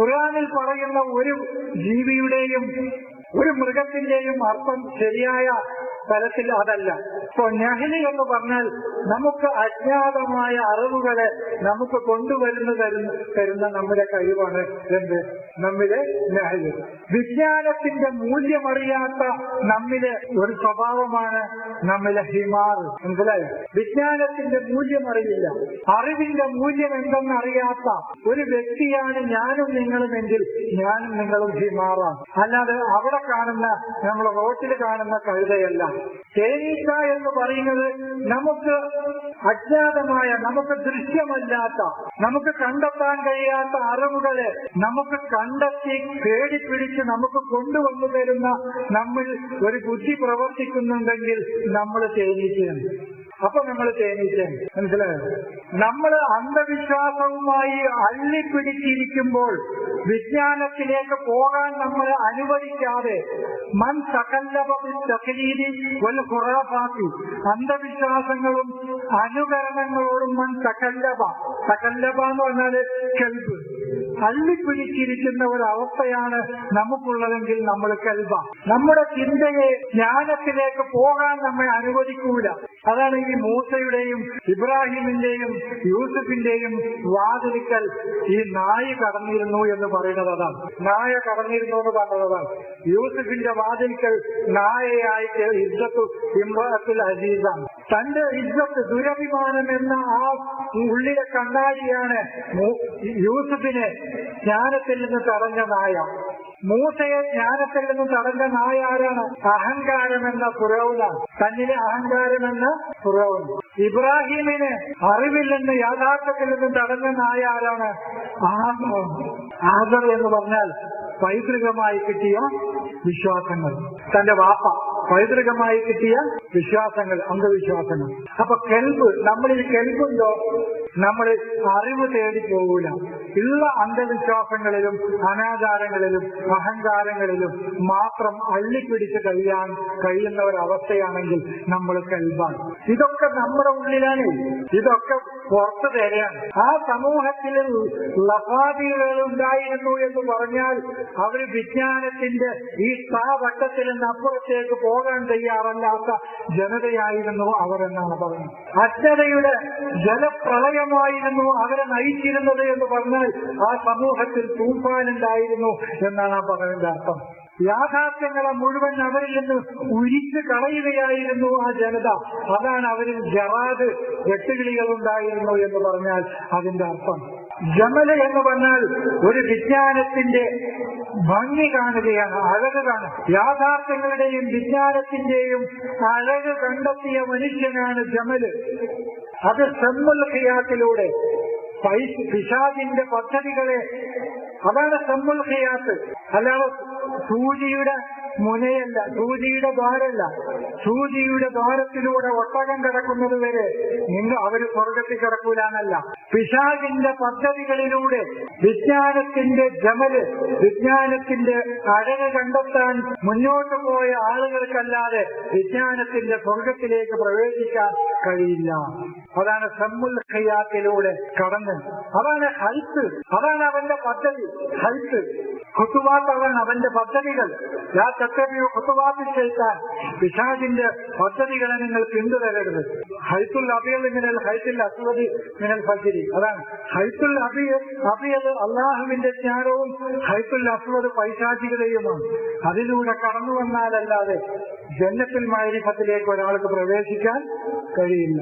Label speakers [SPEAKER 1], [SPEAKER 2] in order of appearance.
[SPEAKER 1] ഖുർആനിൽ പറയുന്ന ഒരു ജീവിയുടെയും ഒരു മൃഗത്തിന്റെയും അർത്ഥം ശരിയായ തലത്തിൽ അതല്ല. ഇപ്പൊ നഹ്ലി എന്ന് പറഞ്ഞാൽ നമുക്ക് അജ്ഞാതമായ അറിവുകളെ നമുക്ക് കൊണ്ടുവരുന്നു തരുന്ന നമ്മുടെ കഴിവാണ് എന്ത്? നമ്മിലെ നഹ്ലി. വിജ്ഞാനത്തിന്റെ മൂല്യമറിയാത്ത നമ്മിലെ ഒരു സ്വഭാവമാണ് നമ്മിലെ ഹിമാർ. മനസ്സിലായോ? വിജ്ഞാനത്തിന്റെ മൂല്യമറിയില്ല, അറിവിന്റെ മൂല്യം എന്തെന്നറിയാത്ത ഒരു വ്യക്തിയാണ് ഞാനും നിങ്ങളുമെങ്കിൽ ഞാനും നിങ്ങളും ഹിമാറാണ്. അല്ലാതെ അവിടെ കാണുന്ന നമ്മൾ റോട്ടിൽ കാണുന്ന കഴുതയല്ല. തേനീച്ച എന്ന് പറയുന്നത് നമുക്ക് അജ്ഞാതമായ, നമുക്ക് ദൃശ്യമല്ലാത്ത, നമുക്ക് കണ്ടെത്താൻ കഴിയാത്ത അറിവുകളെ നമുക്ക് കണ്ടെത്തി പേടിപ്പിടിച്ച് നമുക്ക് കൊണ്ടുവന്നു തരുന്ന നമ്മൾ ഒരു ബുദ്ധി പ്രവർത്തിക്കുന്നുണ്ടെങ്കിൽ നമ്മൾ തേനീച്ചയാണ്. അപ്പൊ നമ്മൾ തേനീച്ചയാണ്. മനസ്സിലായോ? നമ്മൾ അന്ധവിശ്വാസവുമായി അള്ളിപ്പിടിച്ചിരിക്കുമ്പോൾ വിജ്ഞാനത്തിലേക്ക് പോകാൻ നമ്മളെ അനുവദിക്കാതെ മൻ തകല്ലബ ബിത്തഖ്ലീദി വൽ ഖുറാഫാത്തി, അന്ധവിശ്വാസങ്ങളും അനുകരണങ്ങളോടും മൻ തകല്ലബ എന്ന് പറഞ്ഞാല് കൽബ്, അള്ളിപ്പിടിച്ചിരിക്കുന്ന ഒരവസ്ഥയാണ് നമുക്കുള്ളതെങ്കിൽ നമ്മൾ കൽബ. നമ്മുടെ ചിന്തയെ ജ്ഞാനത്തിലേക്ക് പോകാൻ നമ്മെ അനുവദിക്കൂല. അതാണ് ഈ മൂസയുടെയും ഇബ്രാഹിമിന്റെയും യൂസുഫിന്റെയും വാതിലിക്കൽ ഈ നായ കടന്നിരുന്നു എന്ന് പറയുന്നത്. അതാണ് നായ കടന്നിരുന്നു എന്ന് പറഞ്ഞതാണ്. യൂസുഫിന്റെ വാതിൽക്കൽ നായയായിട്ട് ഇസ്സത്തു ഇമ്രാത്തുൽ അസീസാണ്. തന്റെ ഇസ്സത്ത്, ദുരഭിമാനം എന്ന ആ ഉള്ളിലെ കണ്ണാടിയാണ് യൂസുഫിനെ ജ്ഞാനത്തിൽ നിന്ന് തടഞ്ഞ നായ. മൂസയെ ജ്ഞാനത്തിൽ നിന്ന് തടഞ്ഞ നായ ആരാണ്? അഹങ്കാരമെന്ന ഫിറഔനാണ്. തന്നിലെ അഹങ്കാരമെന്ന ഫിറഔൻ. ഇബ്രാഹിമിനെ അറിവിൽ നിന്ന്, യാഥാർത്ഥ്യത്തിൽ നിന്ന് തടഞ്ഞ നായ ആരാണ്? ആദർ എന്ന് പറഞ്ഞാൽ പൈതൃകമായി കിട്ടിയ വിശ്വാസങ്ങൾ. തന്റെ വാപ്പ പൈതൃകമായി കിട്ടിയ വിശ്വാസങ്ങൾ, അന്ധവിശ്വാസങ്ങൾ. അപ്പൊ കെൽബ്, നമ്മളിൽ കെൽബുണ്ടോ നമ്മൾ അറിവ് തേടി പോകൂല. ഉള്ള അന്ധവിശ്വാസങ്ങളിലും അനാചാരങ്ങളിലും അഹങ്കാരങ്ങളിലും മാത്രം അള്ളിപ്പിടിച്ച് കഴിയുന്ന ഒരവസ്ഥയാണെങ്കിൽ നമ്മൾ കെൽബാണ്. ഇതൊക്കെ നമ്മുടെ ഉള്ളിലാണ്, ഇതൊക്കെ പുറത്തു തരാണ്. ആ സമൂഹത്തിൽ ലഫാദികൾ ഉണ്ടായിരുന്നു എന്ന് പറഞ്ഞാൽ അവർ വിജ്ഞാനത്തിന്റെ ഈ വട്ടത്തിൽ നിന്ന് അപ്പുറത്തേക്ക് പോകാൻ തയ്യാറല്ലാത്ത ജനതയായിരുന്നു അവർ എന്നാണ് പറയുന്നത്. അജ്ഞതയുടെ ജലപ്രളയമായിരുന്നു അവരെ നയിച്ചിരുന്നത് എന്ന് പറഞ്ഞാൽ ആ സമൂഹത്തിൽ തൂഫാനുണ്ടായിരുന്നു എന്നാണ് ആ പറയുന്നതിന്റെ അർത്ഥം. യാഥാർത്ഥ്യങ്ങളെ മുഴുവൻ അവരിൽ നിന്ന് ഉരിച്ചു കളയുകയായിരുന്നു ആ ജനത. അതാണ് അവരിൽ ജറാദ്, വെട്ടുകിളികൾ ഉണ്ടായിരുന്നു എന്ന് പറഞ്ഞാൽ അതിന്റെ അർത്ഥം. ജമല് എന്ന് പറഞ്ഞാൽ ഒരു വിജ്ഞാനത്തിന്റെ ഭംഗി കാണുകയാണ്, അഴക് കാണുക. യാഥാർത്ഥ്യങ്ങളുടെയും വിജ്ഞാനത്തിന്റെയും അഴക് കണ്ടെത്തിയ മനുഷ്യനാണ് ജമല്. അത് സമ്മുൽ ഖിയാത്തിലൂടെ പിശാചിന്റെ പദ്ധതികളെ, അതാണ് സമ്മുൽ ഖിയാത്ത്. അല്ലാതെ സൂചിയുടെ മുനയല്ല, സൂചിയുടെ ദ്വാരല്ല. സൂചിയുടെ ദ്വാരത്തിലൂടെ ഒട്ടകം കിടക്കുന്നത് വരെ അവര് സ്വർഗത്തിൽ കിടക്കൂലെന്നല്ല. പിശാചിന്റെ പദ്ധതികളിലൂടെ വിജ്ഞാനത്തിന്റെ ജമല്, വിജ്ഞാനത്തിന്റെ അഴക് കണ്ടെത്താൻ മുന്നോട്ട് പോയ ആളുകൾക്കല്ലാതെ വിജ്ഞാനത്തിന്റെ സ്വർഗത്തിലേക്ക് പ്രവേശിക്കാൻ കഴിയില്ല. അതാണ് സമ്മുൽ ഖിയാത്തിലൂടെ കടന്ന്, അതാണ് ഹൽത്ത്, അതാണ് അവന്റെ പദ്ധതി. ഹൽത്ത് ഖുതുവാത്ത്, അതാണ് അവന്റെ പദ്ധതികൾ. ലാ തത്തബിഉ ഖുതുവാത്തി ശൈത്താൻ, പിശാചിന്റെ പദ്ധതികളെ നിങ്ങൾ പിന്തുടരരുത്. ഹൈത്തുൽ അബിയദ് മിനൽ ഹൈത്തുൽ അസ്വദി മിനൽ ഫജ്രി, അതാണ് ഹൈത്തുൽ അബിയദ് അല്ലാഹുവിന്റെ ജ്ഞാനവും ഹൈത്തുൽ അസ്വദ് പൈശാചികതയുമാണ്. അതിലൂടെ കടന്നു വന്നാലല്ലാതെ ജന്നത്തുൽ മഅരിഫത്തിലേക്ക് ഒരാൾക്ക് പ്രവേശിക്കാൻ കഴിയില്ല.